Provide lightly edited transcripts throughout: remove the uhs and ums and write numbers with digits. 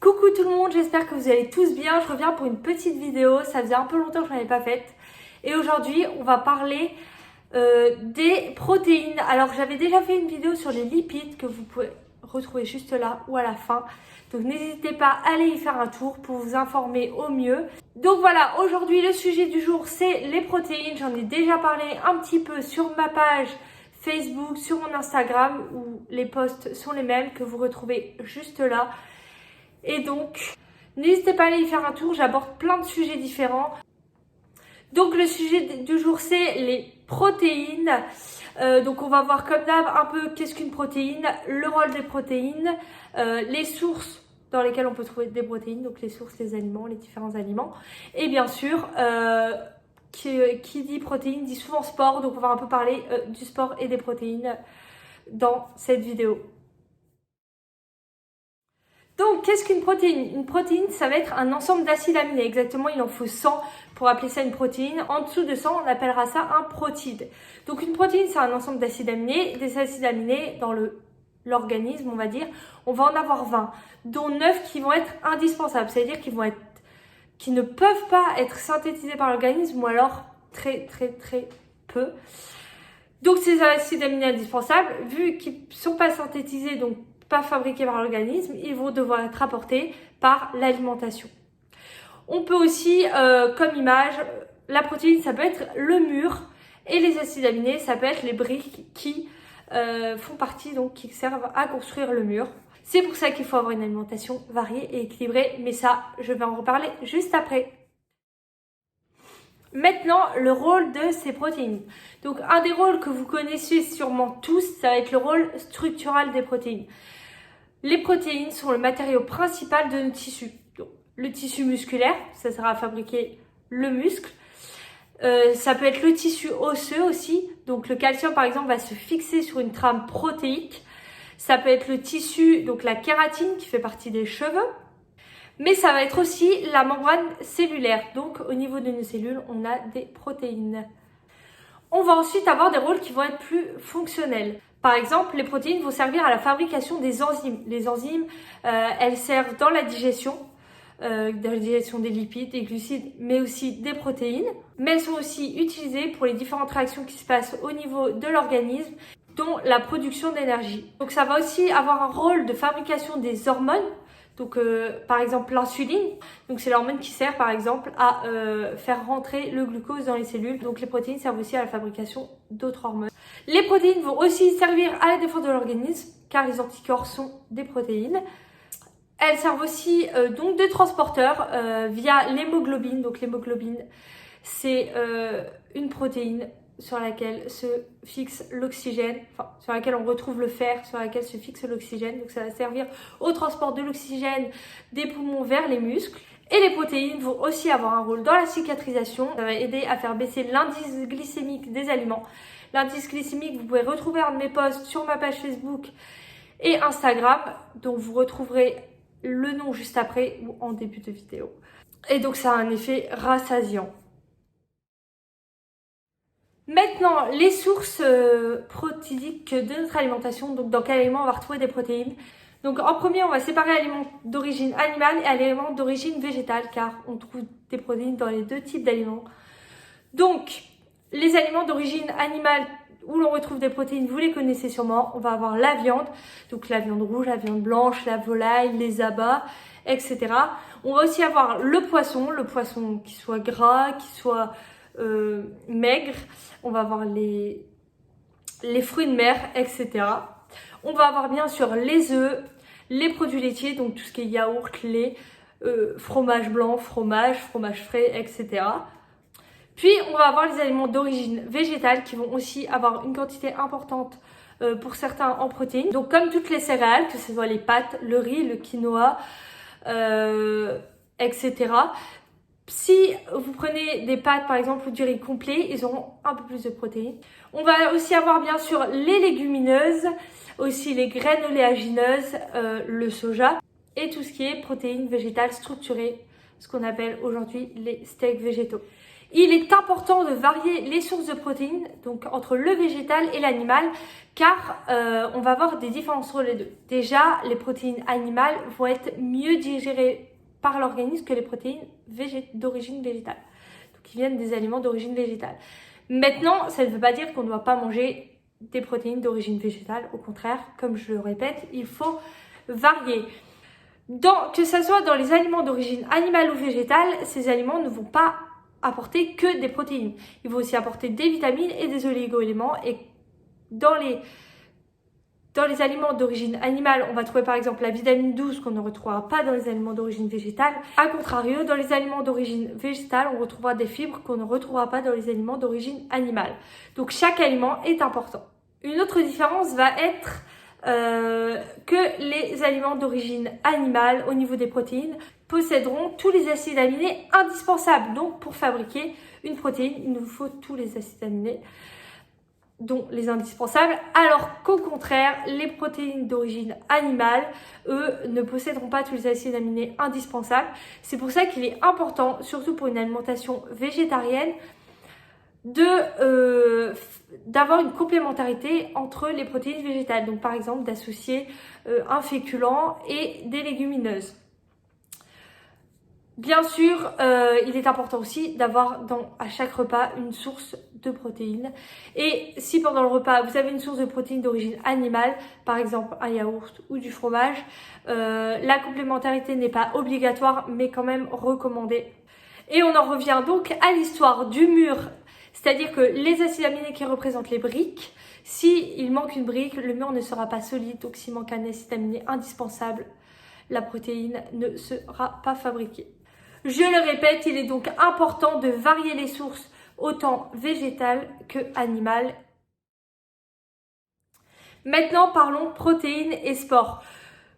Coucou tout le monde, j'espère que vous allez tous bien. Je reviens pour une petite vidéo, ça faisait un peu longtemps que je n'en avais pas faite. Et aujourd'hui, on va parler des protéines. Alors j'avais déjà fait une vidéo sur les lipides que vous pouvez retrouver juste là ou à la fin. Donc n'hésitez pas à aller y faire un tour pour vous informer au mieux. Donc voilà, aujourd'hui le sujet du jour c'est les protéines. J'en ai déjà parlé un petit peu sur ma page Facebook, sur mon Instagram où les posts sont les mêmes que vous retrouvez juste là. Et donc, n'hésitez pas à aller y faire un tour, j'aborde plein de sujets différents. Donc le sujet du jour c'est les protéines. Donc on va voir comme d'hab un peu qu'est-ce qu'une protéine, le rôle des protéines, les sources dans lesquelles on peut trouver des protéines, donc les sources, les aliments, les différents aliments. Et bien sûr, qui dit protéines dit souvent sport, donc on va un peu parler du sport et des protéines dans cette vidéo. Donc, qu'est-ce qu'une protéine? Une protéine, ça va être un ensemble d'acides aminés. Exactement, il en faut 100 pour appeler ça une protéine. En dessous de 100, on appellera ça un protide. Donc, une protéine, c'est un ensemble d'acides aminés. Des acides aminés, dans l'organisme, on va dire, on va en avoir 20, dont 9 qui vont être indispensables. C'est-à-dire qui ne peuvent pas être synthétisés par l'organisme ou alors très peu. Donc, ces acides aminés indispensables, vu qu'ils ne sont pas synthétisés, donc pas fabriqués par l'organisme, ils vont devoir être apportés par l'alimentation. On peut aussi, comme image, la protéine, ça peut être le mur et les acides aminés, ça peut être les briques qui font partie, donc qui servent à construire le mur. C'est pour ça qu'il faut avoir une alimentation variée et équilibrée, mais ça, je vais en reparler juste après. Maintenant, le rôle de ces protéines. Donc, un des rôles que vous connaissez sûrement tous, ça va être le rôle structural des protéines. Les protéines sont le matériau principal de nos tissus. Donc, le tissu musculaire, ça sert à fabriquer le muscle. Ça peut être le tissu osseux aussi. Donc, le calcium, par exemple, va se fixer sur une trame protéique. Ça peut être le tissu, donc la kératine qui fait partie des cheveux. Mais ça va être aussi la membrane cellulaire. Donc, au niveau de nos cellules, on a des protéines. On va ensuite avoir des rôles qui vont être plus fonctionnels. Par exemple, les protéines vont servir à la fabrication des enzymes. Les enzymes, elles servent dans la digestion des lipides, des glucides, mais aussi des protéines. Mais elles sont aussi utilisées pour les différentes réactions qui se passent au niveau de l'organisme, dont la production d'énergie. Donc ça va aussi avoir un rôle de fabrication des hormones. Donc par exemple l'insuline, donc c'est l'hormone qui sert par exemple à faire rentrer le glucose dans les cellules. Donc les protéines servent aussi à la fabrication d'autres hormones. Les protéines vont aussi servir à la défense de l'organisme car les anticorps sont des protéines. Elles servent aussi donc de transporteurs via l'hémoglobine. Donc l'hémoglobine c'est une protéine sur laquelle se fixe l'oxygène, enfin sur laquelle on retrouve le fer, sur laquelle se fixe l'oxygène. Donc ça va servir au transport de l'oxygène des poumons vers les muscles. Et les protéines vont aussi avoir un rôle dans la cicatrisation. Ça va aider à faire baisser l'indice glycémique des aliments. L'indice glycémique, vous pouvez retrouver un de mes posts sur ma page Facebook et Instagram, dont vous retrouverez le nom juste après ou en début de vidéo. Et donc ça a un effet rassasiant. Maintenant, les sources protéiques de notre alimentation. Donc, dans quel aliment on va retrouver des protéines? Donc, en premier, on va séparer aliments d'origine animale et aliments d'origine végétale, car on trouve des protéines dans les deux types d'aliments. Donc, les aliments d'origine animale où l'on retrouve des protéines, vous les connaissez sûrement. On va avoir la viande, donc la viande rouge, la viande blanche, la volaille, les abats, etc. On va aussi avoir le poisson qui soit gras, qui soit maigre. On va avoir les fruits de mer, etc. On va avoir bien sûr les œufs, les produits laitiers, donc tout ce qui est yaourt, lait, fromage blanc, fromage frais, etc. Puis on va avoir les aliments d'origine végétale qui vont aussi avoir une quantité importante pour certains en protéines. Donc comme toutes les céréales, que ce soit les pâtes, le riz, le quinoa, etc. Si vous prenez des pâtes par exemple ou du riz complet, ils auront un peu plus de protéines. On va aussi avoir bien sûr les légumineuses, aussi les graines oléagineuses, le soja et tout ce qui est protéines végétales structurées, ce qu'on appelle aujourd'hui les steaks végétaux. Il est important de varier les sources de protéines, donc entre le végétal et l'animal, car on va avoir des différences entre les deux. Déjà, les protéines animales vont être mieux digérées par l'organisme que les protéines d'origine végétale, donc qui viennent des aliments d'origine végétale. Maintenant, ça ne veut pas dire qu'on ne doit pas manger des protéines d'origine végétale. Au contraire, comme je le répète, il faut varier. Que ce soit dans les aliments d'origine animale ou végétale, ces aliments ne vont pas apporter que des protéines. Ils vont aussi apporter des vitamines et des oligo-éléments. Et dans les aliments d'origine animale, on va trouver par exemple la vitamine 12 qu'on ne retrouvera pas dans les aliments d'origine végétale. A contrario, dans les aliments d'origine végétale, on retrouvera des fibres qu'on ne retrouvera pas dans les aliments d'origine animale. Donc chaque aliment est important. Une autre différence va être que les aliments d'origine animale, au niveau des protéines, posséderont tous les acides aminés indispensables. Donc pour fabriquer une protéine, il nous faut tous les acides aminés, dont les indispensables, alors qu'au contraire, les protéines d'origine animale, eux, ne posséderont pas tous les acides aminés indispensables. C'est pour ça qu'il est important, surtout pour une alimentation végétarienne, d'avoir une complémentarité entre les protéines végétales. Donc par exemple d'associer un féculent et des légumineuses. Bien sûr, il est important aussi d'avoir à chaque repas une source de protéines. Et si pendant le repas, vous avez une source de protéines d'origine animale, par exemple un yaourt ou du fromage, la complémentarité n'est pas obligatoire, mais quand même recommandée. Et on en revient donc à l'histoire du mur, c'est-à-dire que les acides aminés qui représentent les briques, s'il manque une brique, le mur ne sera pas solide. Donc s'il manque un acide aminé indispensable, la protéine ne sera pas fabriquée. Je le répète, il est donc important de varier les sources autant végétales que animales. Maintenant, parlons protéines et sport.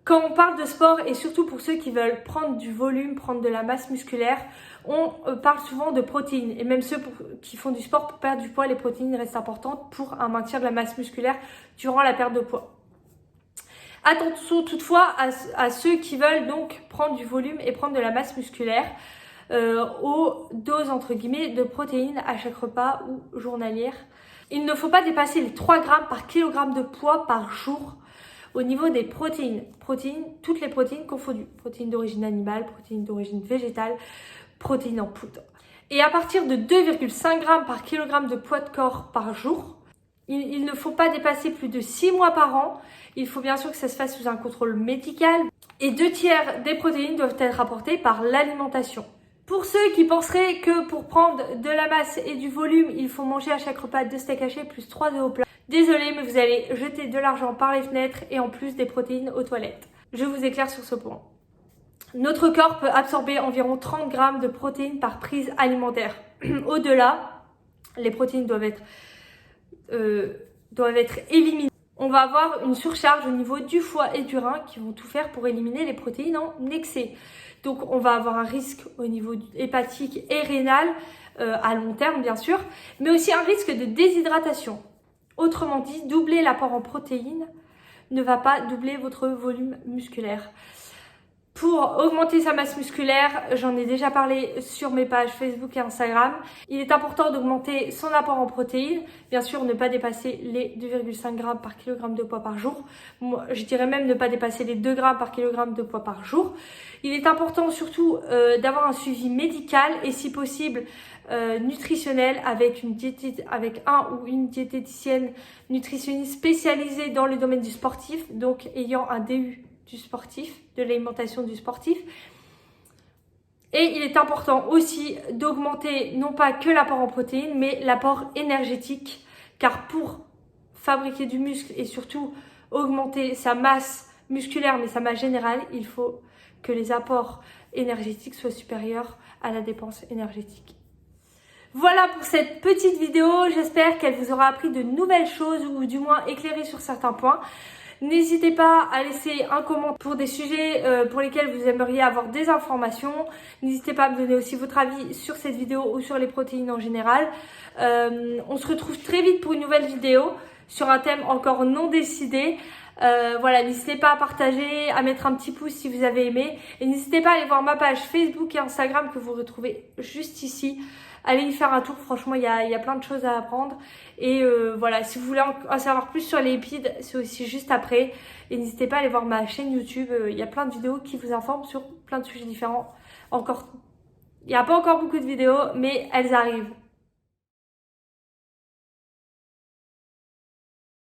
Quand on parle de sport, et surtout pour ceux qui veulent prendre du volume, prendre de la masse musculaire, on parle souvent de protéines. Et même ceux qui font du sport pour perdre du poids, les protéines restent importantes pour un maintien de la masse musculaire durant la perte de poids. Attention toutefois à ceux qui veulent donc prendre du volume et prendre de la masse musculaire aux doses entre guillemets de protéines à chaque repas ou journalière. Il ne faut pas dépasser les 3 grammes par kilogramme de poids par jour au niveau des protéines. Toutes les protéines confondues. Protéines d'origine animale, protéines d'origine végétale, protéines en poudre. Et à partir de 2,5 grammes par kilogramme de poids de corps par jour, il ne faut pas dépasser plus de 6 mois par an. Il faut bien sûr que ça se fasse sous un contrôle médical. Et 2/3 des protéines doivent être apportées par l'alimentation. Pour ceux qui penseraient que pour prendre de la masse et du volume, il faut manger à chaque repas 2 steaks hachés plus 3 œufs au plat, désolé, mais vous allez jeter de l'argent par les fenêtres et en plus des protéines aux toilettes. Je vous éclaire sur ce point. Notre corps peut absorber environ 30 grammes de protéines par prise alimentaire. Au-delà, les protéines doivent être éliminées. On va avoir une surcharge au niveau du foie et du rein qui vont tout faire pour éliminer les protéines en excès. Donc on va avoir un risque au niveau hépatique et rénal à long terme bien sûr, mais aussi un risque de déshydratation. Autrement dit, doubler l'apport en protéines ne va pas doubler votre volume musculaire. Pour augmenter sa masse musculaire, j'en ai déjà parlé sur mes pages Facebook et Instagram. Il est important d'augmenter son apport en protéines. Bien sûr, ne pas dépasser les 2,5 grammes par kilogramme de poids par jour. Moi, je dirais même ne pas dépasser les 2 grammes par kilogramme de poids par jour. Il est important surtout d'avoir un suivi médical et si possible nutritionnel avec un ou une diététicienne nutritionniste spécialisée dans le domaine du sportif, donc ayant un DU du sportif, de l'alimentation du sportif. Et il est important aussi d'augmenter non pas que l'apport en protéines, mais l'apport énergétique, car pour fabriquer du muscle et surtout augmenter sa masse musculaire, mais sa masse générale, il faut que les apports énergétiques soient supérieurs à la dépense énergétique. Voilà pour cette petite vidéo, j'espère qu'elle vous aura appris de nouvelles choses ou du moins éclairé sur certains points. N'hésitez pas à laisser un commentaire pour des sujets pour lesquels vous aimeriez avoir des informations. N'hésitez pas à me donner aussi votre avis sur cette vidéo ou sur les protéines en général. On se retrouve très vite pour une nouvelle vidéo sur un thème encore non décidé. Voilà, n'hésitez pas à partager, à mettre un petit pouce si vous avez aimé. Et n'hésitez pas à aller voir ma page Facebook et Instagram que vous retrouvez juste ici. Allez y faire un tour, franchement il y a plein de choses à apprendre. Et voilà, si vous voulez en savoir plus sur les lipides, c'est aussi juste après. Et n'hésitez pas à aller voir ma chaîne YouTube, il y a plein de vidéos qui vous informent sur plein de sujets différents. Encore, il n'y a pas encore beaucoup de vidéos, mais elles arrivent.